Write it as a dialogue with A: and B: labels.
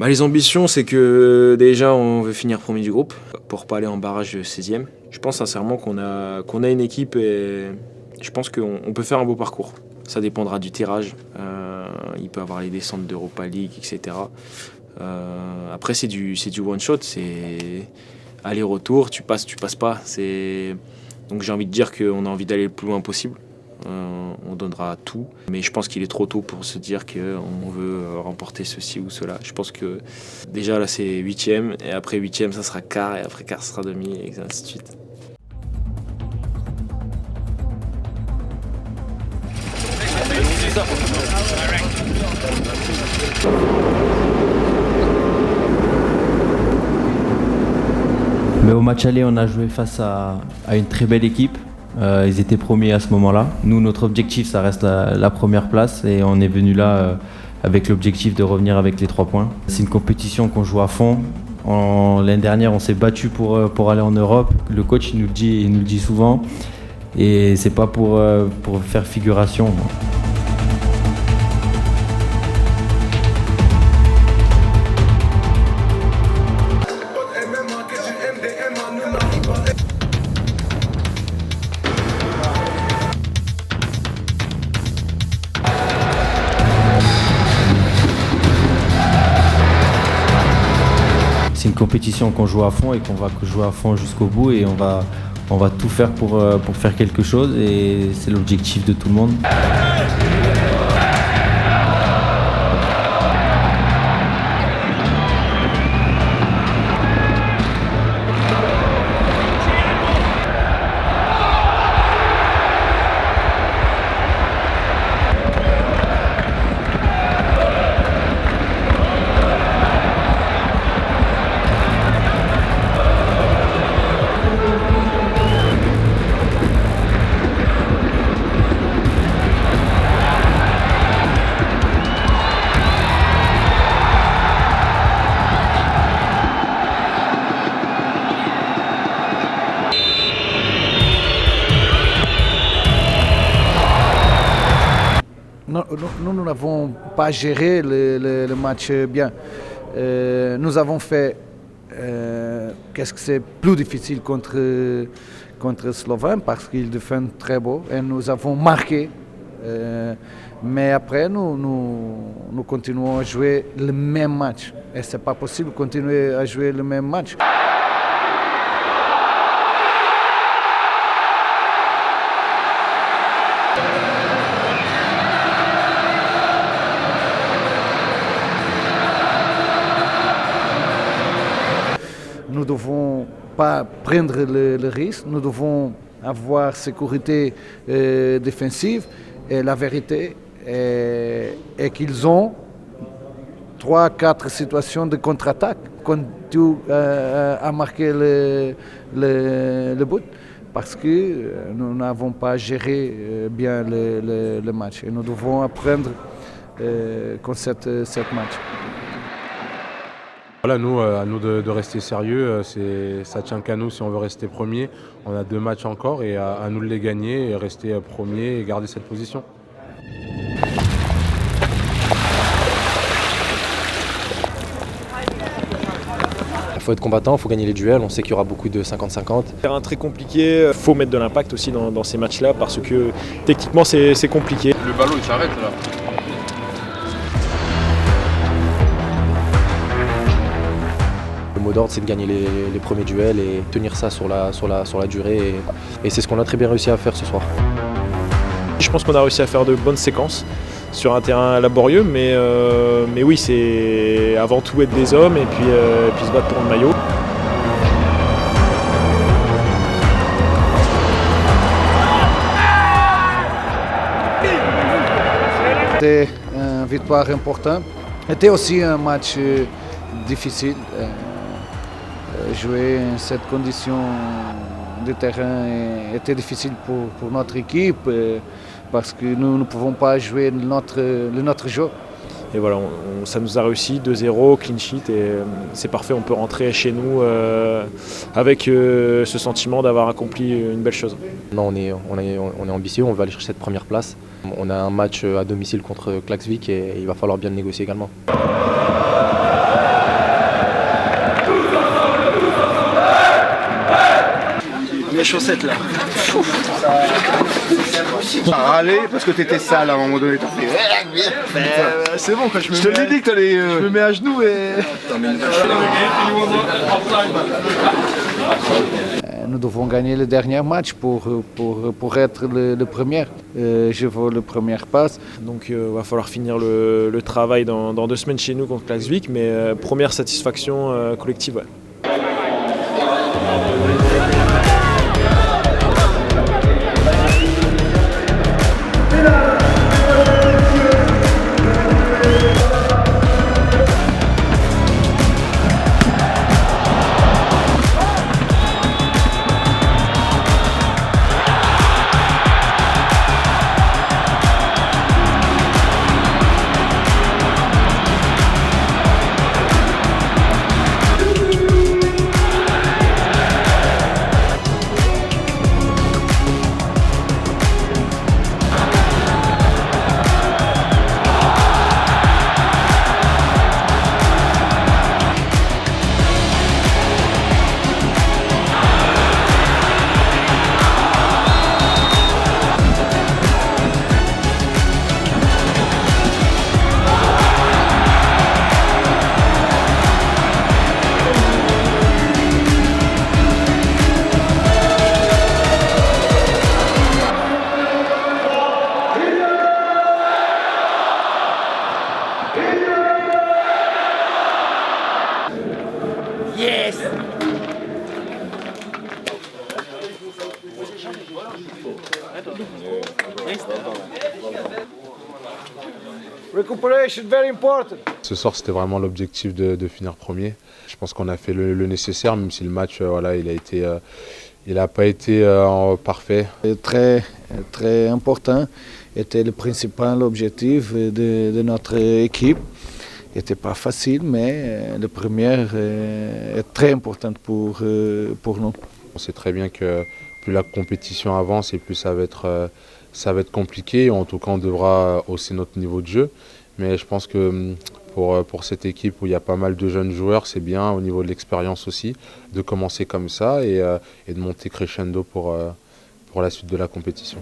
A: Les ambitions, c'est que déjà on veut finir premier du groupe pour pas aller en barrage 16e. Je pense sincèrement qu'on a une équipe et je pense qu'on peut faire un beau parcours. Ça dépendra du tirage. Il peut y avoir les descentes d'Europa League, etc. Après, c'est du one shot, c'est aller-retour, tu passes pas. Donc j'ai envie de dire qu'on a envie d'aller le plus loin possible. On donnera tout, mais je pense qu'il est trop tôt pour se dire qu'on veut remporter ceci ou cela. Je pense que déjà là c'est 8e, et après 8e ça sera quart, et après quart ça sera demi, et ainsi de suite.
B: Mais au match aller, on a joué face à une très belle équipe. Ils étaient premiers à ce moment-là. Nous, notre objectif, ça reste la première place et on est venu là avec l'objectif de revenir avec les 3 points. C'est une compétition qu'on joue à fond. L'année dernière, on s'est battu pour aller en Europe. Le coach il nous le dit souvent et c'est pas pour faire figuration. C'est une compétition qu'on joue à fond et qu'on va jouer à fond jusqu'au bout et on va tout faire pour faire quelque chose et c'est l'objectif de tout le monde.
C: Nous n'avons pas géré le match bien. Nous avons fait qu'est-ce que c'est plus difficile contre Slovène parce qu'ils défendent très beau et nous avons marqué. Mais après, nous continuons à jouer le même match. Et ce n'est pas possible de continuer à jouer le même match. Nous ne devons pas prendre le risque, nous devons avoir sécurité défensive et la vérité est qu'ils ont 3-4 situations de contre-attaque quand tu as marqué le but parce que nous n'avons pas géré bien le match et nous devons apprendre contre cette match.
D: Voilà, nous, à nous de rester sérieux, ça tient qu'à nous si on veut rester premier. On a 2 matchs encore et à nous de les gagner et rester premier et garder cette position.
E: Il faut être combattant, il faut gagner les duels, on sait qu'il y aura beaucoup de 50-50.
A: Terrain très compliqué, il faut mettre de l'impact aussi dans ces matchs-là parce que techniquement c'est compliqué.
D: Le ballon il s'arrête là.
E: Le mot d'ordre, c'est de gagner les premiers duels et tenir ça sur la durée. Et c'est ce qu'on a très bien réussi à faire ce soir.
A: Je pense qu'on a réussi à faire de bonnes séquences sur un terrain laborieux, mais oui, c'est avant tout être des hommes et puis se battre pour le maillot.
C: C'était une victoire importante. C'était aussi un match difficile. Jouer en cette condition de terrain était difficile pour notre équipe parce que nous ne pouvons pas jouer notre jeu.
A: Et voilà, ça nous a réussi, 2-0, clean sheet, et c'est parfait, on peut rentrer chez nous avec ce sentiment d'avoir accompli une belle chose.
E: Non, on est ambitieux, on va aller chercher cette première place. On a un match à domicile contre Klaksvik et il va falloir bien le négocier également.
F: mes chaussettes là.
G: Râler parce que t'étais sale à un moment donné.
F: C'est bon quoi, je
G: te l'ai dit que t'allais.
F: je me mets à genoux et...
C: Nous devons gagner le dernier match pour être le premier. Je veux le premier passe.
A: Donc il va falloir finir le travail dans 2 semaines chez nous contre Klaksvik, mais première satisfaction collective. Ouais.
C: Recuperation, very important.
D: Ce soir, c'était vraiment l'objectif de finir premier. Je pense qu'on a fait le nécessaire, même si le match, voilà, il n'a pas été parfait.
C: Très, très important. Était le principal objectif de notre équipe. N'était pas facile, mais le premier est très important pour nous.
D: On sait très bien que plus la compétition avance et plus ça va être compliqué. En tout cas, on devra hausser notre niveau de jeu. Mais je pense que pour cette équipe où il y a pas mal de jeunes joueurs, c'est bien au niveau de l'expérience aussi de commencer comme ça et de monter crescendo pour la suite de la compétition.